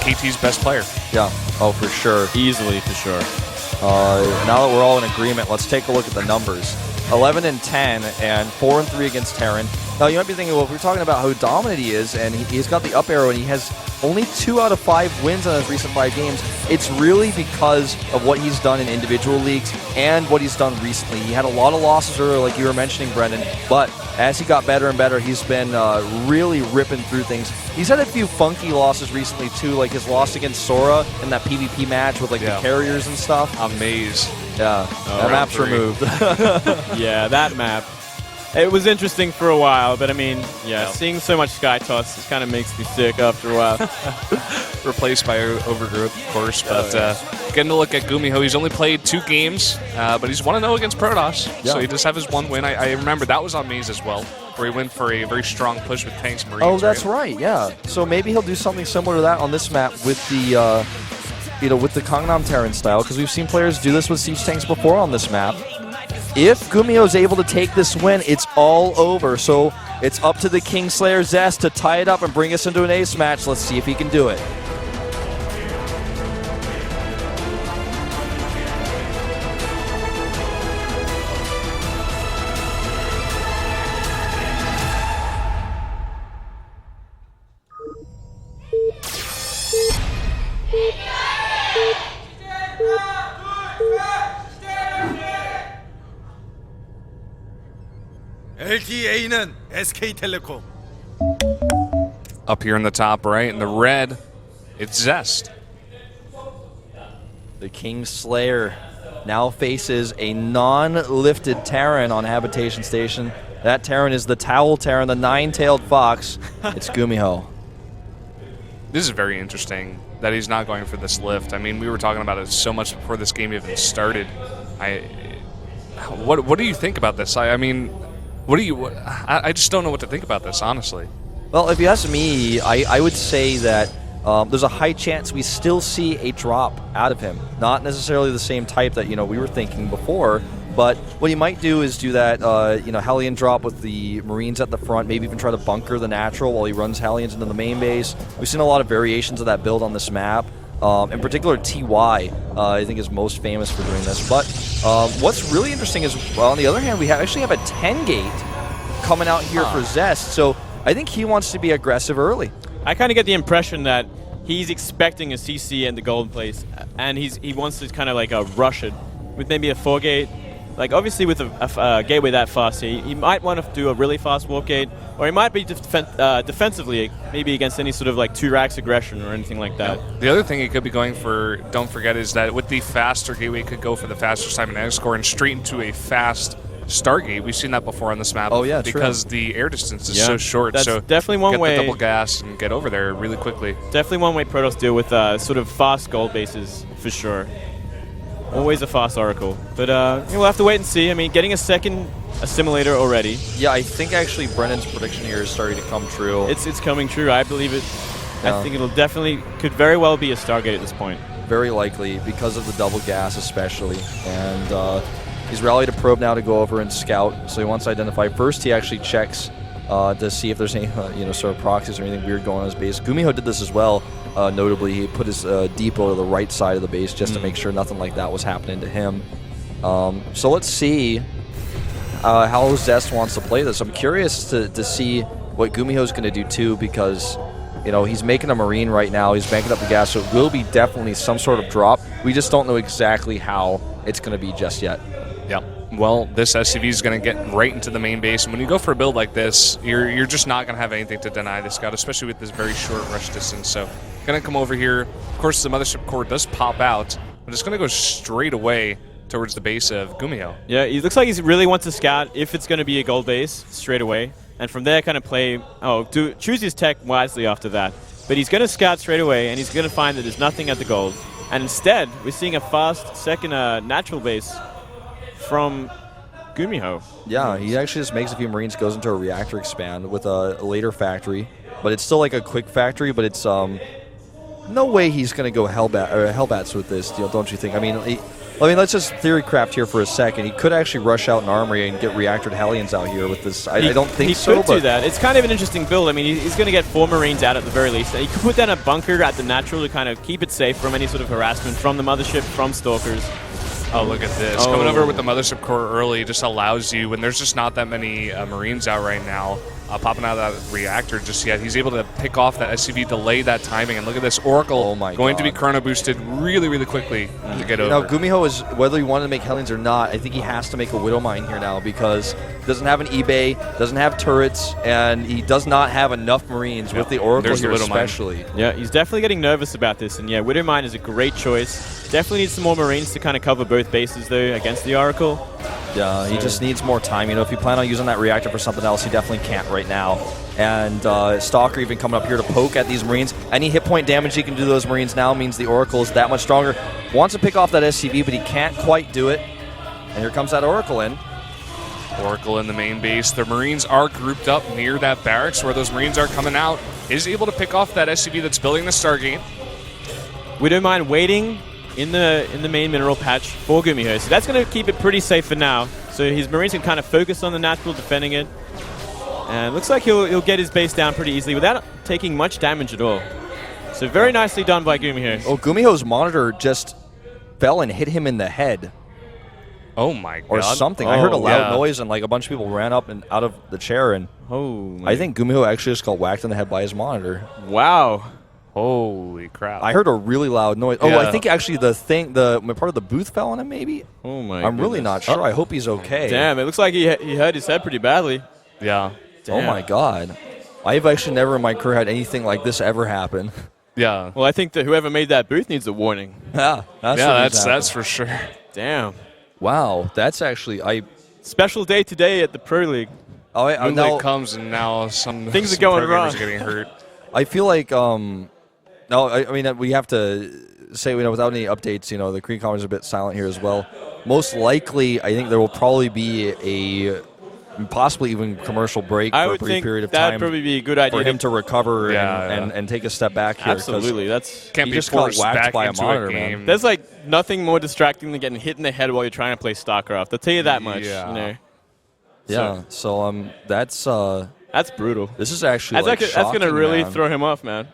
KT's best player. Yeah, oh, for sure. Easily, for sure. Now that we're all in agreement, let's take a look at the numbers. 11-10 and 4-3 against Terran. Now, you might be thinking, well, if we're talking about how dominant he is, and he's got the up arrow, and he has only 2 out of 5 wins on his recent 5 games, it's really because of what he's done in individual leagues and what he's done recently. He had a lot of losses earlier, like you were mentioning, Brendan, but as he got better and better, he's been really ripping through things. He's had a few funky losses recently, too, like his loss against Sora in that PvP match with, like, the carriers and stuff. Amaze. Yeah, that map's removed. Yeah, that map. It was interesting for a while, but I mean, seeing so much Sky Toss just kind of makes me sick after a while. Replaced by Overgrowth, of course. But getting to look at GuMiho, he's only played 2 games, but he's 1-0 against Protoss. Yeah. So he does have his 1 win. I remember that was on Maze as well, where he went for a very strong push with tanks and Marines. Oh, that's right, yeah. So maybe he'll do something similar to that on this map with the, with the Gangnam Terran style, because we've seen players do this with siege tanks before on this map. If GuMiho is able to take this win, it's all over. So it's up to the Kingslayer Zest to tie it up and bring us into an ace match. Let's see if he can do it. LTA는 SK텔레콤. Up here in the top right, in the red, it's Zest. The Kingslayer now faces a non-lifted Terran on Habitation Station. That Terran is the Towel Terran, the 9-tailed fox. It's GuMiho. This is very interesting that he's not going for this lift. I mean, we were talking about it so much before this game even started. What do you think about this? I mean, I just don't know what to think about this, honestly. Well, if you ask me, I would say that there's a high chance we still see a drop out of him. Not necessarily the same type that we were thinking before, but what he might do is do that Hellion drop with the Marines at the front, maybe even try to bunker the natural while he runs Hellions into the main base. We've seen a lot of variations of that build on this map. In particular, TY, I think, is most famous for doing this. But what's really interesting is, well, on the other hand, we actually have a 10-gate coming out here for Zest. So I think he wants to be aggressive early. I kind of get the impression that he's expecting a CC in the golden place, and he wants to kind of like rush it with maybe a 4-gate. Like, obviously, with a gateway that fast, he might want to do a really fast warp gate, or he might be defensively, maybe against any sort of like 2-racks aggression or anything like that. Yeah. The other thing he could be going for, don't forget, is that with the faster gateway, he could go for the faster cybernetic score and straight into a fast Stargate. We've seen that before on this map. Oh, yeah, because true. The air distance is so short. That's so definitely one way. Get the double gas and get over there really quickly. Definitely one way Protoss deal with sort of fast gold bases, for sure. Always a fast Oracle. But we'll have to wait and see. I mean, getting a second assimilator already. Yeah, I think actually Brennan's prediction here is starting to come true. It's coming true. I believe it. Yeah. I think could very well be a Stargate at this point. Very likely, because of the double gas especially. And he's rallied a probe now to go over and scout. So he wants to identify. First, he actually checks to see if there's any sort of proxies or anything weird going on his base. GuMiho did this as well. Notably, he put his depot to the right side of the base just to make sure nothing like that was happening to him. So let's see how Zest wants to play this. I'm curious to see what GuMiho's going to do too, because he's making a Marine right now. He's banking up the gas, so it will be definitely some sort of drop. We just don't know exactly how it's going to be just yet. Yeah. Well, this SCV is going to get right into the main base, and when you go for a build like this, you're just not going to have anything to deny this scout, especially with this very short rush distance. So, going to come over here. Of course, the mothership core does pop out, but it's going to go straight away towards the base of GuMiho. Yeah, it looks like he really wants to scout if it's going to be a gold base straight away, and from there kind of choose his tech wisely after that. But he's going to scout straight away, and he's going to find that there's nothing at the gold. And instead, we're seeing a fast second natural base from GuMiho. Yeah, he actually just makes a few Marines, goes into a reactor expand with a later factory, but it's still like a quick factory, but it's no way he's going to go Hellbats with this deal, don't you think? I mean, I mean, let's just theory craft here for a second. He could actually rush out an armory and get reactored Hellions out here with this. I don't think so. He could do that. It's kind of an interesting build. I mean, he's going to get 4 Marines out at the very least. He could put down a bunker at the natural to kind of keep it safe from any sort of harassment from the mothership, from stalkers. Oh, look at this. Coming over with the Mothership Core early just allows you, when there's just not that many Marines out right now, popping out of that reactor just yet, he's able to pick off that SCV, delay that timing, and look at this Oracle going to be chrono boosted really, really quickly to get over. Now, GuMiho is, whether he wanted to make Hellions or not, I think he has to make a Widow Mine here now because he doesn't have an eBay, doesn't have turrets, and he does not have enough Marines with the Oracle here especially. Yeah, he's definitely getting nervous about this, and yeah, Widow Mine is a great choice. Definitely needs some more Marines to kind of cover both bases, though, against the Oracle. Yeah, he just needs more time. You know, if you plan on using that reactor for something else, he definitely can't right now. And Stalker even coming up here to poke at these Marines. Any hit point damage he can do to those Marines now means the Oracle is that much stronger. Wants to pick off that SCV, but he can't quite do it. And here comes that Oracle in. Oracle in the main base. The Marines are grouped up near that barracks where those Marines are coming out. Is able to pick off that SCV that's building the Stargate. Widow Mine waiting in the main mineral patch for GuMiho. So that's going to keep it pretty safe for now. So his Marines can kind of focus on the natural, defending it. And looks like he'll get his base down pretty easily without taking much damage at all. So very nicely done by GuMiho. Oh, GuMiho's monitor just fell and hit him in the head. Oh my god. Or something. I heard a loud noise and like a bunch of people ran up and out of the chair, and I think GuMiho actually just got whacked in the head by his monitor. Wow. Holy crap. I heard a really loud noise. Oh, I think actually the part of the booth fell on him, maybe? Oh, my I'm really not sure. I hope he's okay. Damn, it looks like he hurt his head pretty badly. Yeah. Damn. Oh, my God. I've actually never in my career had anything like this ever happen. Yeah. Well, I think that whoever made that booth needs a warning. Yeah, that's for sure. Damn. Wow, that's actually special day today at the Pro League. Oh, Moonlight comes and now some things are going wrong. Are getting hurt. I feel like no, I mean we have to say without any updates, the Korean commentary is a bit silent here as well. Most likely, I think there will probably be a possibly even commercial break for a brief period of time. That'd probably be a good idea for him to recover and take a step back here. Absolutely, can't be just got whacked back by a into monitor, game. man. There's like nothing more distracting than getting hit in the head while you're trying to play StarCraft. I'll tell you that much. Yeah. Yeah. So that's brutal. This is actually that's gonna really throw him off, man.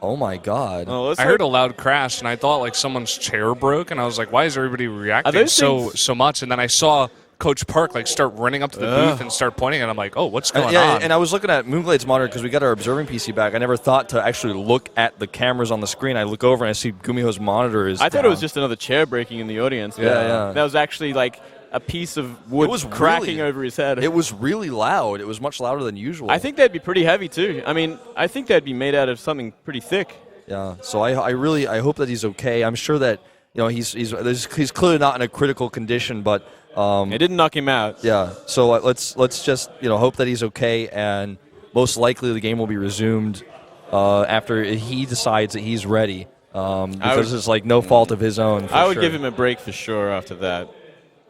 Oh my God! I heard a loud crash, and I thought like someone's chair broke, and I was like, "Why is everybody reacting so much?" And then I saw Coach Park start running up to the booth and start pointing, and I'm like, "Oh, what's going on?" And I was looking at Moonglade's monitor because we got our observing PC back. I never thought to actually look at the cameras on the screen. I look over and I see GuMiho's monitor is. I thought it was just another chair breaking in the audience. Yeah. That was actually like a piece of wood cracking over his head. It was really loud. It was much louder than usual. I think they'd be pretty heavy too. I mean, I think they'd be made out of something pretty thick. Yeah. So I hope that he's okay. I'm sure that he's clearly not in a critical condition, but it didn't knock him out. Yeah. So let's just hope that he's okay, and most likely the game will be resumed after he decides that he's ready. Because it's like no fault of his own. I would give him a break for sure after that.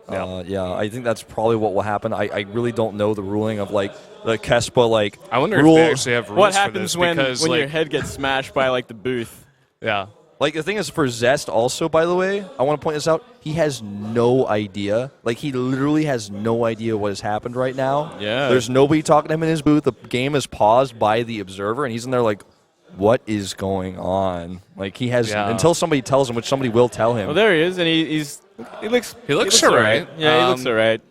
I think that's probably what will happen. I really don't know the ruling of like the KESPA I wonder rule. if they actually have rules what for happens this when your head gets smashed by like the booth. Yeah. Like the thing is for Zest also, by the way, I want to point this out. He has no idea. Like he literally has no idea what has happened right now. Yeah. There's nobody talking to him in his booth. The game is paused by the observer, and he's in there like, what is going on? Like he has until somebody tells him, which somebody will tell him. Well, there he is, and he looks all right. Yeah, he looks all right.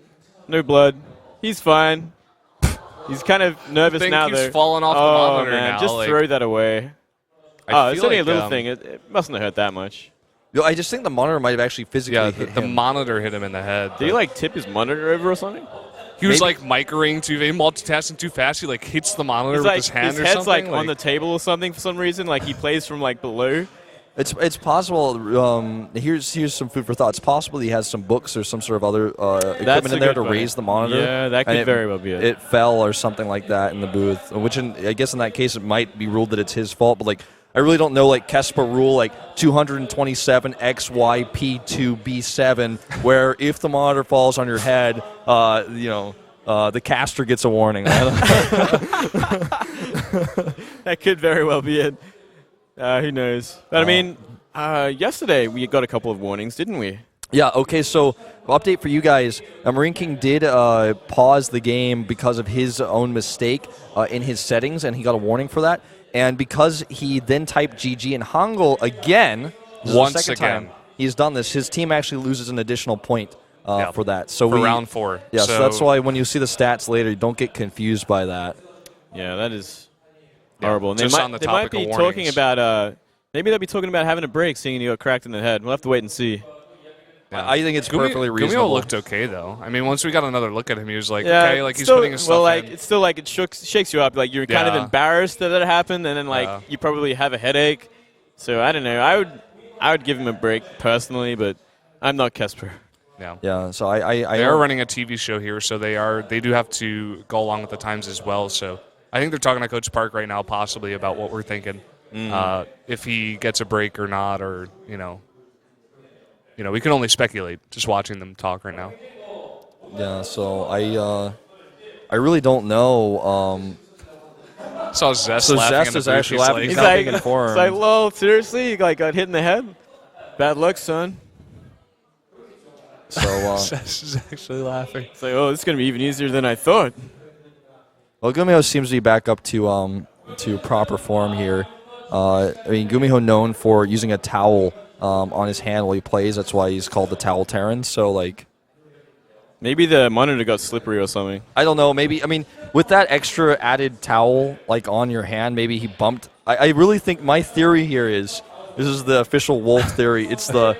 No blood. He's fine. He's kind of nervous now, though. He's falling off the monitor man, now. Just throw that away. It's only a little thing. It mustn't have hurt that much. I just think the monitor might have actually physically hit him. The monitor hit him in the head. Did he like tip his monitor over or something? He was like microing multitasking too fast. He like hits the monitor with his hand or something. His head's like on the table or something for some reason. Like he plays from like below. It's possible. Here's some food for thought. It's possible he has some books or some sort of other equipment in there to raise the monitor. Yeah, that could very well be it. It fell or something like that in the booth. Which I guess in that case it might be ruled that it's his fault. But like I really don't know like KESPA rule like 227 XYP2B7 where if the monitor falls on your head, the caster gets a warning. That could very well be it. Who knows? But I mean, Yesterday we got a couple of warnings, didn't we? Yeah, okay, so update for you guys. Marine King did pause the game because of his own mistake in his settings, and he got a warning for that. And because he then typed GG in Hangul again, Once the second again. time he's done this, his team actually loses an additional point for that. So for round 4. Yeah, so that's why when you see the stats later, you don't get confused by that. Yeah, that is horrible. And just they on might, the they might topic be of talking warnings. about maybe they'll be talking about having a break, seeing you got cracked in the head. We'll have to wait and see. Yeah. I think it's perfectly reasonable. GuMiho looked okay though. I mean, once we got another look at him, he was like, Yeah, okay, like he's still, putting his stuff well, like in. it's still like it shakes you up. Like you're kind of Yeah. embarrassed that it happened, and then like Yeah. you probably have a headache. So I don't know. I would give him a break personally, but I'm not Kesper. Yeah. Yeah, so They are don't- running a TV show here, so they do have to go along with the times as well. So I think they're talking to Coach Park right now, possibly about what we're thinking, if he gets a break or not, or we can only speculate just watching them talk right now. Yeah, so I really don't know. Saw Zest So laughing Zest in the is booth. actually He's laughing. like, He's not like, being informed. it's like, lol, seriously, you like got hit in the head? Bad luck, son. So Zest is actually laughing. It's like, oh, this is gonna be even easier than I thought. well, GuMiho seems to be back up to proper form here. I mean, GuMiho known for using a towel on his hand while he plays. That's why he's called the Towel Terran. So like, Maybe the monitor got slippery or something. I don't know. Maybe, I mean, with that extra added towel like on your hand, maybe he bumped. I really think my theory here is this is the official Wolf theory. It's the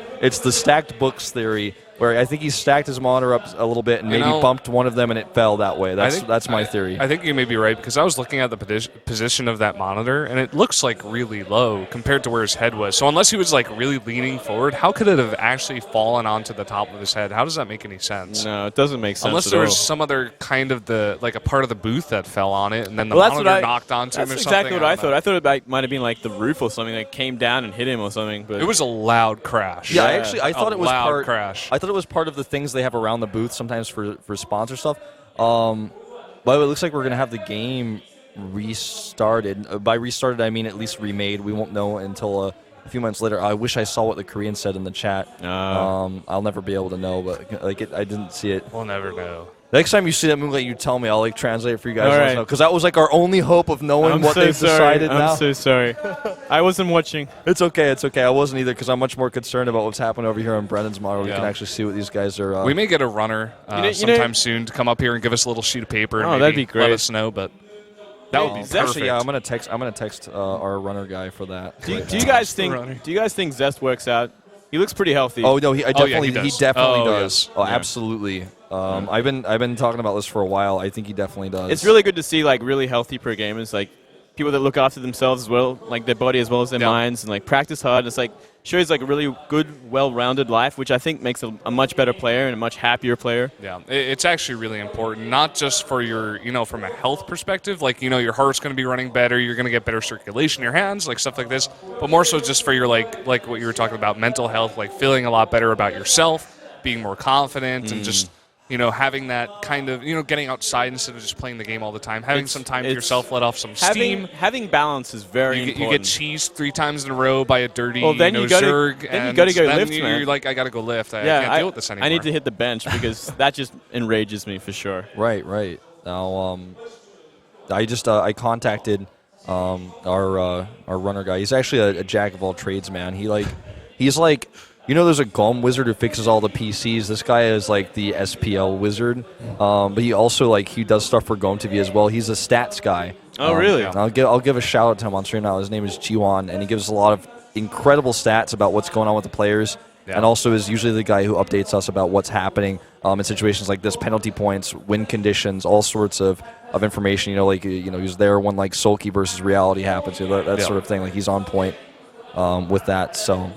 stacked books theory, where I think he stacked his monitor up a little bit and maybe bumped one of them and it fell that way. That's my theory. I think you may be right, because I was looking at the position of that monitor, and it looks like really low compared to where his head was. So unless he was like really leaning forward, how could it have actually fallen onto the top of his head? How does that make any sense? No, it doesn't make sense. Unless at there all. was some other kind of a part of the booth that fell on it, and then the Well, that's monitor what knocked onto him or That's something. exactly what I don't thought. know. I thought it might have been like the roof or something that came down and hit him or something. But It was a loud crash. Yeah, actually, I thought it was loud part. crash. I thought it was part of the things they have around the booth sometimes for sponsor stuff. But it looks like we're gonna have the game restarted. By restarted, I mean at least remade. We won't know until a few months later. I wish I saw what the Korean said in the chat. I'll never be able to know, but I didn't see it. We'll never know. Next time you see that movie, you tell me. I'll translate it for you guys. All right. Because that was our only hope of knowing what they've decided now. I'm so sorry. I wasn't watching. It's okay. It's okay. I wasn't either because I'm much more concerned about what's happening over here on Brendan's model. Yeah. You can actually see what these guys are. We may get a runner sometime soon to come up here and give us a little sheet of paper. And Oh, maybe that'd be great. Let us know, but that would be perfect. Actually, yeah, I'm gonna text our runner guy for that. Do right you now. guys runner. think? Do you guys think Zest works out? He looks pretty healthy. Oh no, he definitely he does. definitely Oh, does. yes. Oh, Yeah. absolutely. I've been talking about this for a while. I think he definitely does. It's really good to see like really healthy pro gamers, like people that look after themselves as well, like their body as well as their minds, and like practice hard. It's like shows like a really good, well-rounded life, which I think makes a much better player and a much happier player. Yeah, it's actually really important, not just for your, from a health perspective, like, your heart's going to be running better, you're going to get better circulation in your hands, like stuff like this, but more so just for your, like what you were talking about, mental health, like feeling a lot better about yourself, being more confident, and just, having that kind of, getting outside instead of just playing the game all the time, having some time to yourself, let off some steam. Having balance is very You important. get cheesed 3 times in a row by a dirty then you gotta- Zerg, then you and gotta go then lift, you're man. like, I got to go lift. I can't deal with this anymore. I need to hit the bench because that just enrages me for sure. right. Now, I contacted our runner guy. He's actually a jack of all trades, man. He's like. There's a GOM wizard who fixes all the PCs. This guy is like the SPL wizard, but he also he does stuff for GOM TV as well. He's a stats guy. Oh, really? And I'll give a shout out to him on stream now. His name is Jiwan, and he gives us a lot of incredible stats about what's going on with the players, and also is usually the guy who updates us about what's happening in situations like this, penalty points, win conditions, all sorts of information. He was there when Sulky versus Reality happens, that sort of thing. He's on point with that. So.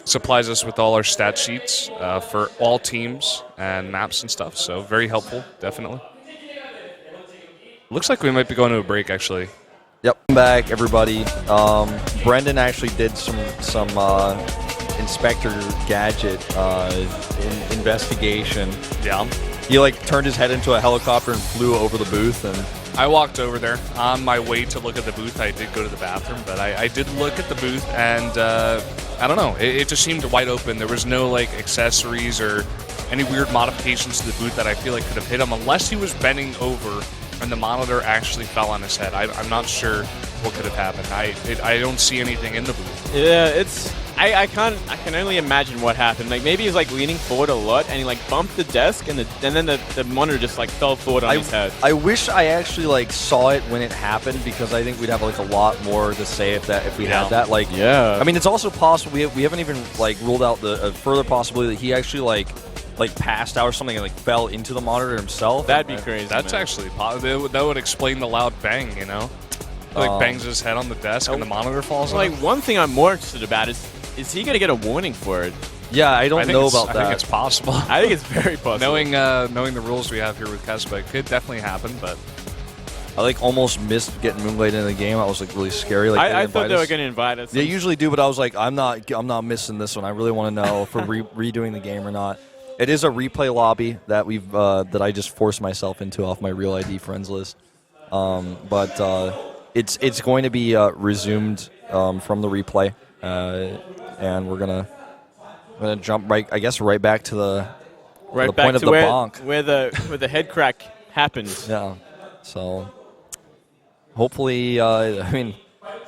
Supplies us with all our stat sheets for all teams and maps and stuff. So very helpful, definitely. Looks like we might be going to a break, actually. Yep. Welcome back, everybody. Brendan actually did some Inspector Gadget investigation. Yeah. He turned his head into a helicopter and flew over the booth. And I walked over there on my way to look at the booth. I did go to the bathroom, but I did look at the booth, and I don't know. It just seemed wide open. There was no like accessories or any weird modifications to the boot that I feel like could have hit him unless he was bending over and the monitor actually fell on his head. I'm not sure what could have happened. I don't see anything in the booth. Yeah, I can only imagine what happened. Like maybe he was like leaning forward a lot and he like bumped the desk and then the monitor just like fell forward on his head. I wish I actually like saw it when it happened because I think we'd have like a lot more to say if we had that. Like yeah. I mean, it's also possible we haven't even like ruled out the further possibility that he actually like passed out or something and like fell into the monitor himself. That'd be crazy. That's man. actually that would explain the loud bang. You know, like bangs his head on the desk and the monitor falls like off. one thing I'm more interested about is he gonna get a warning for it? Yeah, I don't know about I that. think it's possible. I think it's very possible. knowing the rules we have here with Kespa, it could definitely happen. But I like almost missed getting Moonlight into the game. I was like really scary. Like I thought they were gonna invite us. They usually do, but I was like, I'm not missing this one. I really want to know if we're redoing the game or not. It is a replay lobby that that I just forced myself into off my Real ID friends list. But it's going to be resumed from the replay, and we're gonna jump right back to the point of the bonk where the head crack happened. Yeah. So hopefully, I mean,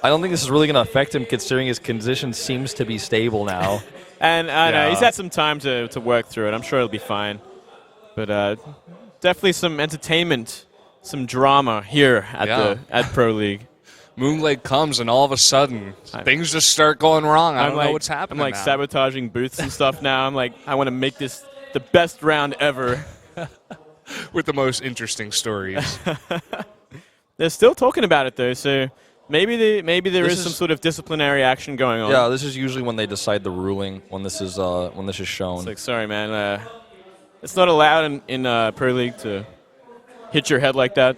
I don't think this is really going to affect him considering his condition seems to be stable now. And I know he's had some time to work through it. I'm sure he'll be fine. But definitely some entertainment, some drama here at Pro League. Moonlight comes and all of a sudden things just start going wrong. I don't know what's happening. I'm like now. sabotaging booths and stuff now. I'm like, I want to make this the best round ever. With the most interesting stories. They're still talking about it though, so maybe there is some sort of disciplinary action going on. Yeah, this is usually when they decide the ruling when this is shown. It's like, sorry man, it's not allowed in Pro League to hit your head like that.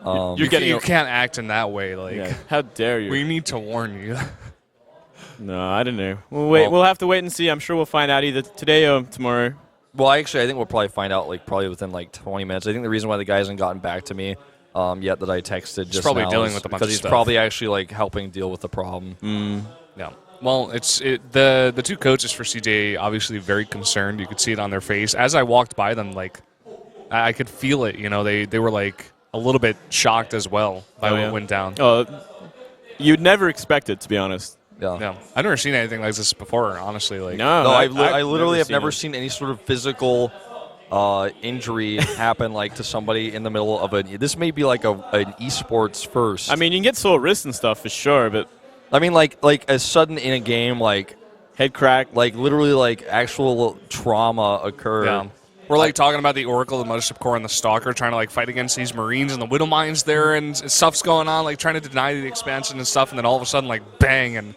You can't act in that way. Like, yeah, how dare you? We need to warn you. No, I don't know. We'll have to wait and see. I'm sure we'll find out either today or tomorrow. Well, actually, I think we'll probably find out probably within 20 minutes. I think the reason why the guy hasn't gotten back to me yet that I texted he's probably dealing with a bunch of because he's stuff. probably actually helping deal with the problem. Yeah. Well, the two coaches for CJ obviously very concerned. You could see it on their face as I walked by them. I could feel it. You know, they were a little bit shocked as well by what went down. Oh, you'd never expect it, to be honest. Yeah. I've never seen anything like this before, honestly. No, I literally have never seen any sort of physical injury happen to somebody in the middle of this may be an esports first. I mean, you can get sore wrists and stuff for sure, but I mean, a sudden in a game, head crack, literally actual trauma occurred. Yeah. We're talking about the Oracle, the Mothership Core, and the Stalker trying to fight against these Marines and the Widow Mines there, and stuff's going on, trying to deny the expansion and stuff, and then all of a sudden, bang, and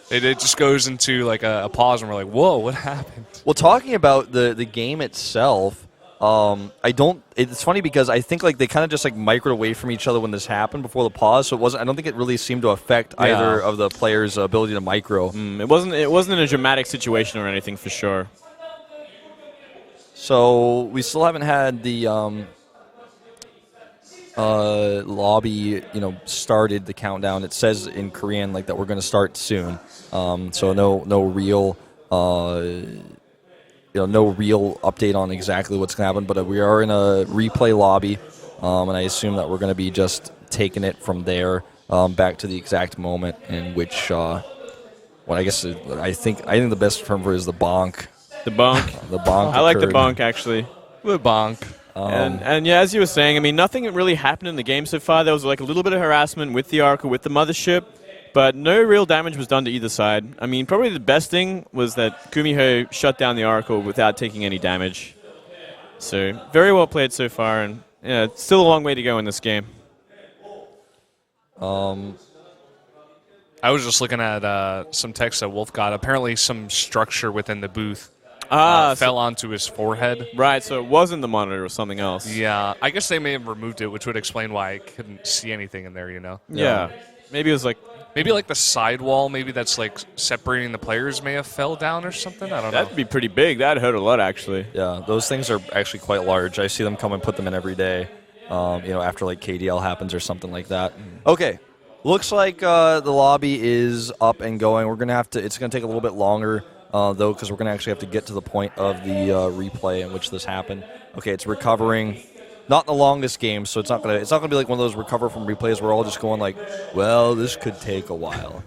it just goes into a pause, and we're like, whoa, what happened? Well, talking about the game itself, it's funny because I think they kind of just microed away from each other when this happened before the pause, so I don't think it really seemed to affect either of the players' ability to micro. It wasn't a dramatic situation or anything for sure. So we still haven't had the lobby, started the countdown. It says in Korean that we're going to start soon. So no real update on exactly what's going to happen. But we are in a replay lobby, and I assume that we're going to be just taking it from there back to the exact moment in which I think the best term for it is the bonk. The bonk. The bonk. I like the bonk, actually. The bonk. And yeah, as you were saying, I mean, nothing really happened in the game so far. There was a little bit of harassment with the Oracle, with the Mothership, but no real damage was done to either side. I mean, probably the best thing was that GuMiho shut down the Oracle without taking any damage. So, very well played so far, and yeah, it's still a long way to go in this game. I was just looking at some text that Wolf got. Apparently some structure within the booth fell onto his forehead. Right, so it wasn't the monitor, it was something else. Yeah, I guess they may have removed it, which would explain why I couldn't see anything in there, Yeah. Maybe it was maybe the sidewall, maybe that's separating the players may have fell down or something. I don't know. That'd be pretty big. That'd hurt a lot, actually. Yeah, those things are actually quite large. I see them come and put them in every day, after KDL happens or something like that. Okay. Looks like the lobby is up and going. We're gonna have to. It's gonna take a little bit longer though, because we're gonna actually have to get to the point of the replay in which this happened. Okay, it's recovering. Not the longest game, so it's not gonna be like one of those recover from replays where we're all just going like, well, this could take a while.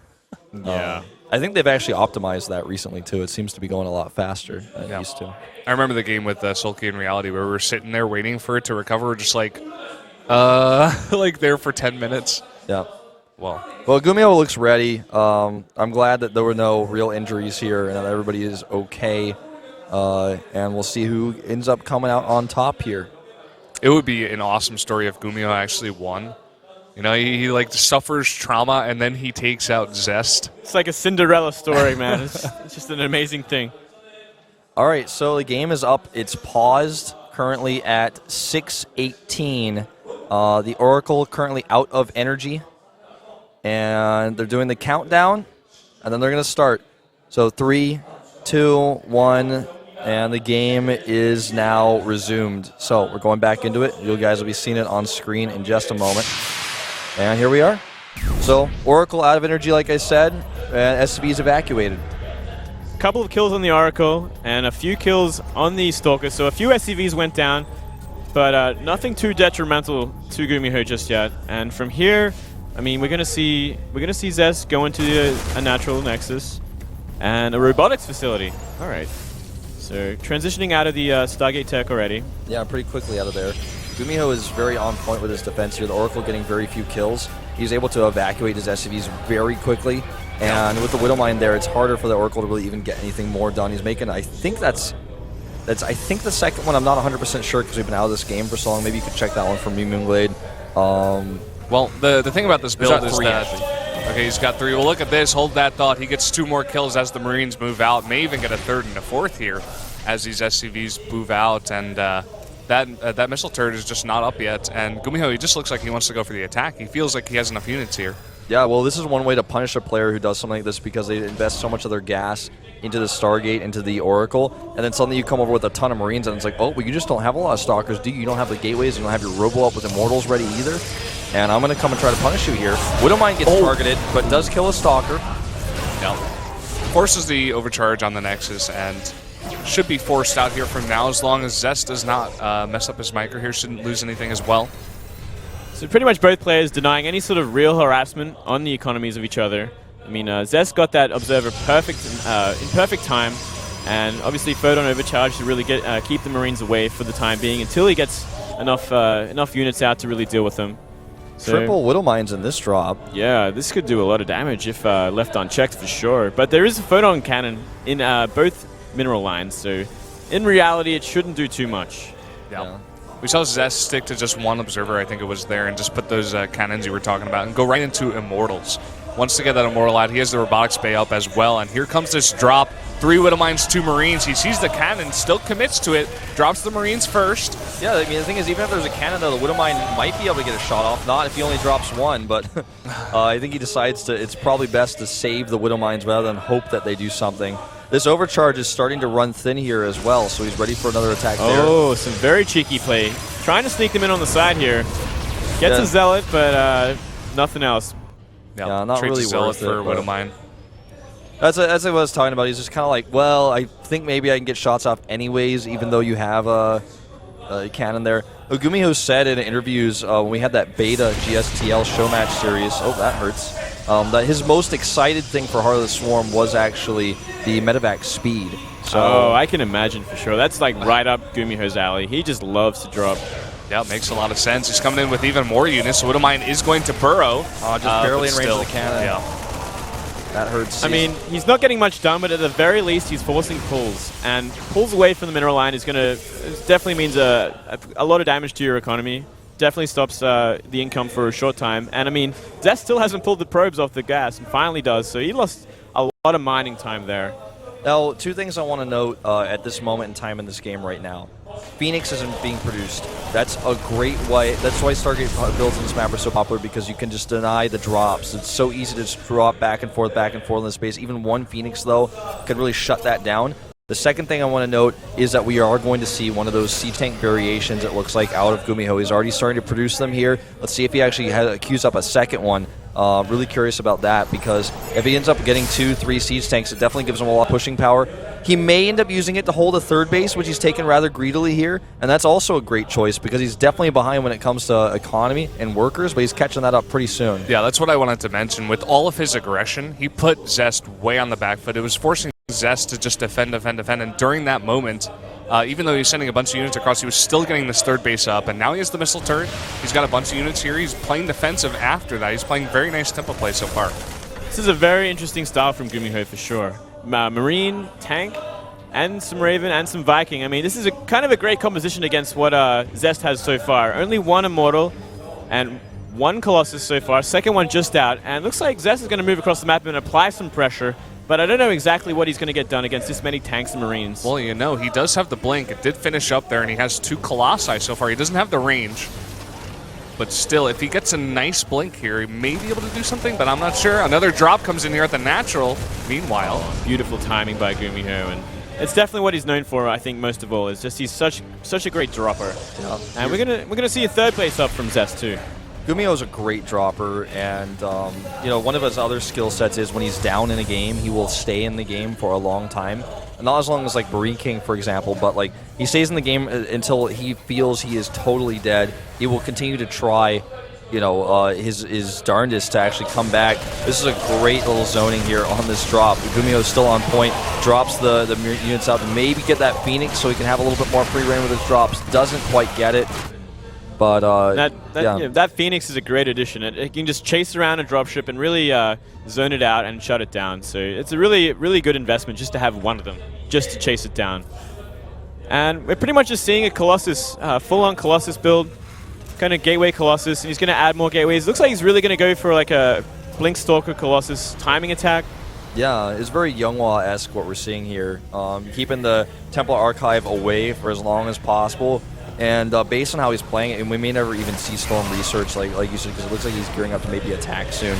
Yeah. I think they've actually optimized that recently too. It seems to be going a lot faster than it used to. I remember the game with Sulky in Reality where we were sitting there waiting for it to recover. We're just like, like there for 10 minutes. Yeah. Well, GuMiho looks ready. I'm glad that there were no real injuries here and that everybody is okay. And we'll see who ends up coming out on top here. it would be an awesome story if GuMiho actually won. You know, he like suffers trauma and then he takes out Zest. It's like a Cinderella story, man. It's just an amazing thing. All right, so the game is up. It's paused currently at 6:18. The Oracle currently out of energy. And they're doing the countdown, and then they're going to start. So 3, 2, 1, and the game is now resumed. So we're going back into it. You guys will be seeing it on screen in just a moment. And here we are. So Oracle out of energy, like I said, and SCV is evacuated. A couple of kills on the Oracle and a few kills on the Stalker. So a few SCVs went down, but nothing too detrimental to GuMiho just yet. And from here, I mean, we're gonna see Zest go into a natural nexus and a robotics facility. All right. So transitioning out of the Stargate tech already. Yeah, pretty quickly out of there. GuMiho is very on point with his defense here. The Oracle getting very few kills. He's able to evacuate his SCVs very quickly. And with the Widow Mine there, it's harder for the Oracle to really even get anything more done. He's making, I think that's the second one. I'm not 100% sure because we've been out of this game for so long. Maybe you could check that one for me, Moonglade. Well, the thing about this build is three, that... actually. Okay, he's got 3. Well, look at this. Hold that thought. He gets 2 more kills as the Marines move out. May even get a 3rd and a 4th here as these SCVs move out. And that missile turret is just not up yet. And GuMiho, he just looks like he wants to go for the attack. He feels like he has enough units here. Yeah, well, this is one way to punish a player who does something like this because they invest so much of their gas into the Stargate, into the Oracle, and then suddenly you come over with a ton of Marines, and it's like, oh, well, you just don't have a lot of Stalkers, do you? You don't have the gateways, you don't have your Robo up with Immortals ready either, and I'm going to come and try to punish you here. Widow Mine gets targeted, but does kill a Stalker. Yeah. Forces the overcharge on the Nexus, and should be forced out here from now as long as Zest does not mess up his micro here, shouldn't lose anything as well. So pretty much both players denying any sort of real harassment on the economies of each other. I mean, Zest got that Observer in perfect time, and obviously Photon overcharged to really keep the Marines away for the time being until he gets enough units out to really deal with them. So, Triple Widow Mines in this drop. yeah, this could do a lot of damage if left unchecked for sure. But there is a Photon cannon in both mineral lines, so in reality it shouldn't do too much. Yeah. We saw Zest stick to just one Observer, I think it was there, and just put those cannons you were talking about and go right into Immortals. Wants to get that Immortal out. He has the Robotics Bay up as well, and here comes this drop. 3 Widow Mines, 2 Marines. He sees the cannon, still commits to it, drops the Marines first. Yeah, I mean, the thing is, even if there's a cannon, though, the Widow Mine might be able to get a shot off. Not if he only drops 1, but I think he decides to. It's probably best to save the Widow Mines rather than hope that they do something. This overcharge is starting to run thin here as well, so he's ready for another attack there. Oh, some very cheeky play. Trying to sneak them in on the side here. Gets a Zealot, but nothing else. Yeah, not really worth it for Widow Mine. That's what I was talking about. He's just kind of like, well, I think maybe I can get shots off anyways, even though you have a cannon there. GuMiho said in interviews when we had that beta GSTL show match series, oh, that hurts, that his most excited thing for Heart of the Swarm was actually the medevac speed. So, oh, I can imagine for sure. That's like right up GuMiho's alley. He just loves to drop. Yeah, it makes a lot of sense. He's coming in with even more units. So Widow Mine is going to burrow. Just barely in range of the cannon. Yeah. That hurts. I mean, he's not getting much done, but at the very least, he's forcing pulls. And pulls away from the mineral line is going to definitely means a lot of damage to your economy. Definitely stops the income for a short time. And I mean, Zest still hasn't pulled the probes off the gas and finally does. So he lost a lot of mining time there. Now, 2 things I want to note at this moment in time in this game right now. Phoenix isn't being produced. That's a great way. That's why Stargate builds in this map are so popular, because you can just deny the drops. It's so easy to just drop back and forth in this space. Even one Phoenix, though, could really shut that down. The second thing I want to note is that we are going to see one of those siege tank variations, it looks like, out of GuMiho. He's already starting to produce them here. Let's see if he actually queues up a second one. Really curious about that, because if he ends up getting 2-3 siege tanks, it definitely gives him a lot of pushing power. He may end up using it to hold a third base, which he's taken rather greedily here, and that's also a great choice because he's definitely behind when it comes to economy and workers, but he's catching that up pretty soon. Yeah, that's what I wanted to mention. With all of his aggression, he put Zest way on the back foot. It was forcing Zest to just defend, and during that moment, even though he was sending a bunch of units across, he was still getting this third base up, and now he has the missile turret. He's got a bunch of units here. He's playing defensive after that. He's playing very nice tempo play so far. This is a very interesting style from GuMiho for sure. Marine, tank, and some Raven, and some Viking. I mean, this is kind of a great composition against what Zest has so far. Only one Immortal and one Colossus so far. Second one just out, and looks like Zest is going to move across the map and apply some pressure. But I don't know exactly what he's going to get done against this many tanks and Marines. Well, you know, he does have the blink. It did finish up there, and he has 2 Colossi so far. He doesn't have the range. But still, if he gets a nice blink here, he may be able to do something, but I'm not sure. Another drop comes in here at the natural. Meanwhile, beautiful timing by GuMiho, and it's definitely what he's known for, I think, most of all. Is just he's such a great dropper. Yeah. And we're gonna see a third place up from Zest too. GuMiho is a great dropper, and you know, one of his other skill sets is when he's down in a game, he will stay in the game for a long time. Not as long as like Marine King, for example, but like he stays in the game until he feels he is totally dead. He will continue to try, you know, his darndest to actually come back. This is a great little zoning here on this drop. GuMiho is still on point, drops the units out to maybe get that Phoenix so he can have a little bit more free reign with his drops. Doesn't quite get it. But that Phoenix is a great addition. It can just chase around a dropship and really zone it out and shut it down. So it's a really good investment just to have one of them, just to chase it down. And we're pretty much just seeing a Colossus, full-on Colossus build, kind of gateway Colossus, and he's going to add more gateways. Looks like he's really going to go for like a Blink Stalker Colossus timing attack. Yeah, it's very Younghwa-esque what we're seeing here. Keeping the Templar Archive away for as long as possible. And based on how he's playing it, and we may never even see Storm Research, like you said, because it looks like he's gearing up to maybe attack soon.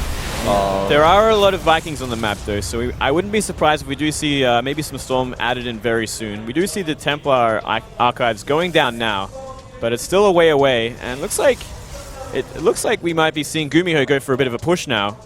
There are a lot of Vikings on the map, though, so I wouldn't be surprised if we do see maybe some Storm added in very soon. We do see the Templar Archives going down now, but it's still a way away, and it looks like we might be seeing GuMiho go for a bit of a push now.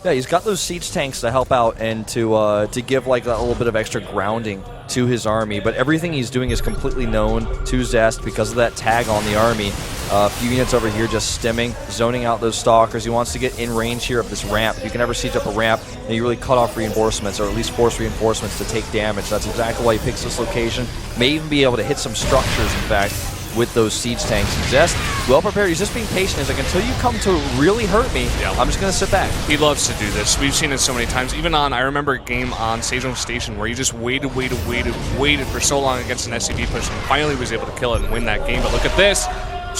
Yeah, he's got those siege tanks to help out and to give like that little bit of extra grounding to his army, but everything he's doing is completely known to Zest because of that tag on the army. A few units over here just stimming, zoning out those stalkers. He wants to get in range here of this ramp. If you can ever siege up a ramp, then you really cut off reinforcements, or at least force reinforcements to take damage. That's exactly why he picks this location. May even be able to hit some structures, in fact, with those siege tanks. Zest, well prepared. He's just being patient. He's like, until you come to really hurt me, I'm just going to sit back. He loves to do this. We've seen it so many times. Even I remember a game on Sejong Station where he just waited for so long against an SCV push and finally was able to kill it and win that game. But look at this.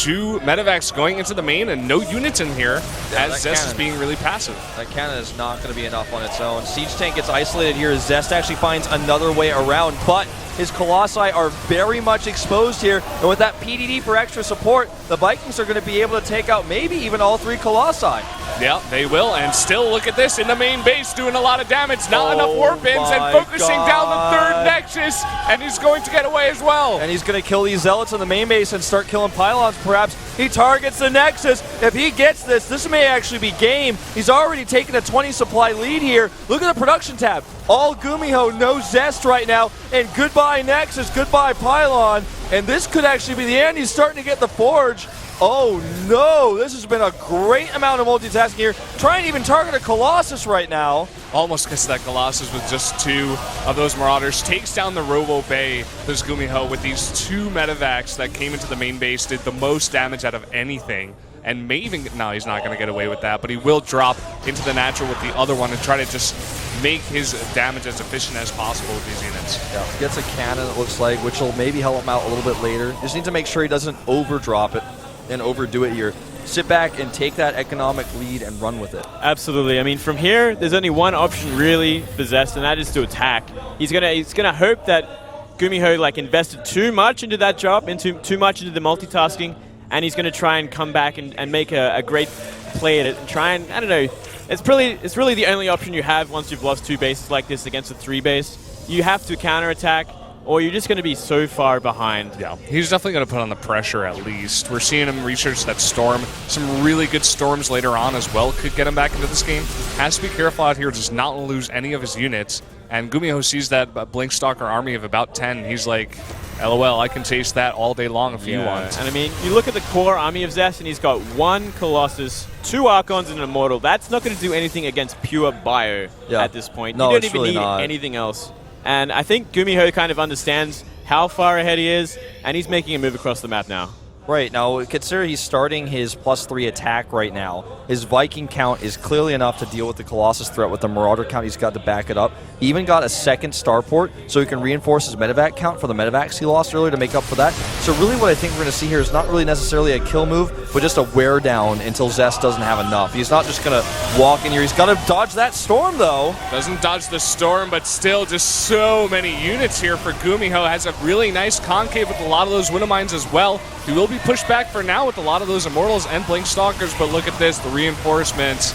2 medevacs going into the main and no units in here as Zest is being really passive. That cannon is not going to be enough on its own. Siege tank gets isolated here as Zest actually finds another way around, but his Colossi are very much exposed here, and with that PDD for extra support, the Vikings are going to be able to take out maybe even all 3 Colossi. Yeah, they will, and still look at this in the main base, doing a lot of damage. Not enough warpins, and focusing down the 3rd Nexus, and he's going to get away as well. And he's going to kill these Zealots in the main base and start killing pylons, perhaps. He targets the Nexus. If he gets this may actually be game. He's already taken a 20 supply lead here. Look at the production tab. All GuMiho, no Zest right now, and goodbye Nexus, goodbye Pylon, and this could actually be the end. He's starting to get the Forge. Oh no, this has been a great amount of multitasking here. Trying to even target a Colossus right now. Almost gets that Colossus with just 2 of those Marauders. Takes down the Robo Bay, this GuMiho, with these 2 medevacs that came into the main base, did the most damage out of anything. And may even, no, he's not going to get away with that, but he will drop into the natural with the other one and try to just make his damage as efficient as possible with these units. Yeah, gets a cannon, it looks like, which will maybe help him out a little bit later. Just need to make sure he doesn't overdrop it and overdo it here. Sit back and take that economic lead and run with it. Absolutely. I mean, from here, there's only one option really for Zest, and that is to attack. He's gonna hope that GuMiho like invested too much into that job, too much into the multitasking, and he's going to try and come back and make a great play at it and try and, I don't know, it's really the only option you have once you've lost 2 bases like this against a 3 base. You have to counterattack, or you're just going to be so far behind. Yeah, he's definitely going to put on the pressure at least. We're seeing him research that storm. Some really good storms later on as well could get him back into this game. Has to be careful out here, does not want to lose any of his units. And GuMiho sees that Blink Stalker army of about 10. He's like, LOL, I can chase that all day long if you want. And I mean, you look at the core army of Zest, and he's got 1 Colossus, 2 Archons, and an Immortal. That's not going to do anything against pure bio at this point. No, you don't it's even really need not. anything else. And I think GuMiho kind of understands how far ahead he is, and he's making a move across the map now. Right, now consider he's starting his +3 attack right now. His Viking count is clearly enough to deal with the Colossus threat with the Marauder count he's got to back it up. He even got a second starport so he can reinforce his medevac count for the medevacs he lost earlier to make up for that. So really what I think we're going to see here is not really necessarily a kill move, but just a wear down until Zest doesn't have enough. He's not just going to walk in here. He's got to dodge that storm though. Doesn't dodge the storm, but still just so many units here for GuMiho. Has a really nice concave with a lot of those Widow Mines as well. He will be pushed back for now with a lot of those Immortals and Blink Stalkers, but look at this, the reinforcements,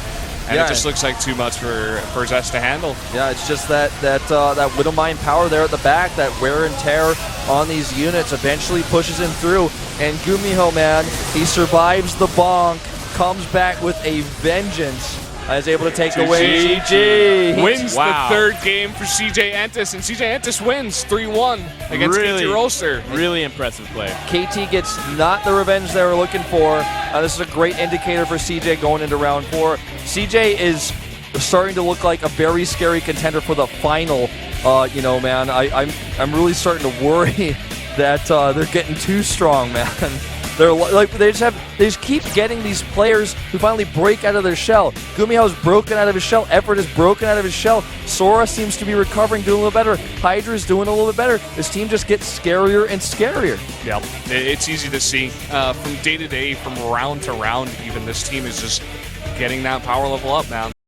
and it just looks like too much for Zest to handle. Yeah, it's just that Widow Mine power there at the back, that wear and tear on these units eventually pushes him through. And GuMiho, man, he survives the bonk, comes back with a vengeance. Is able to take away GG. Wins the third game for CJ Entis, and CJ Entis wins 3-1 against KT Rolster. Really impressive play. KT gets not the revenge they were looking for. This is a great indicator for CJ going into round 4. CJ is starting to look like a very scary contender for the final. You know, man, I'm really starting to worry that they're getting too strong, man. They're like they just keep getting these players who finally break out of their shell. GuMiho's broken out of his shell. Effort is broken out of his shell. Sora seems to be recovering, doing a little better. Hydra's doing a little bit better. This team just gets scarier and scarier. Yeah, it's easy to see from day to day, from round to round. Even this team is just getting that power level up, man.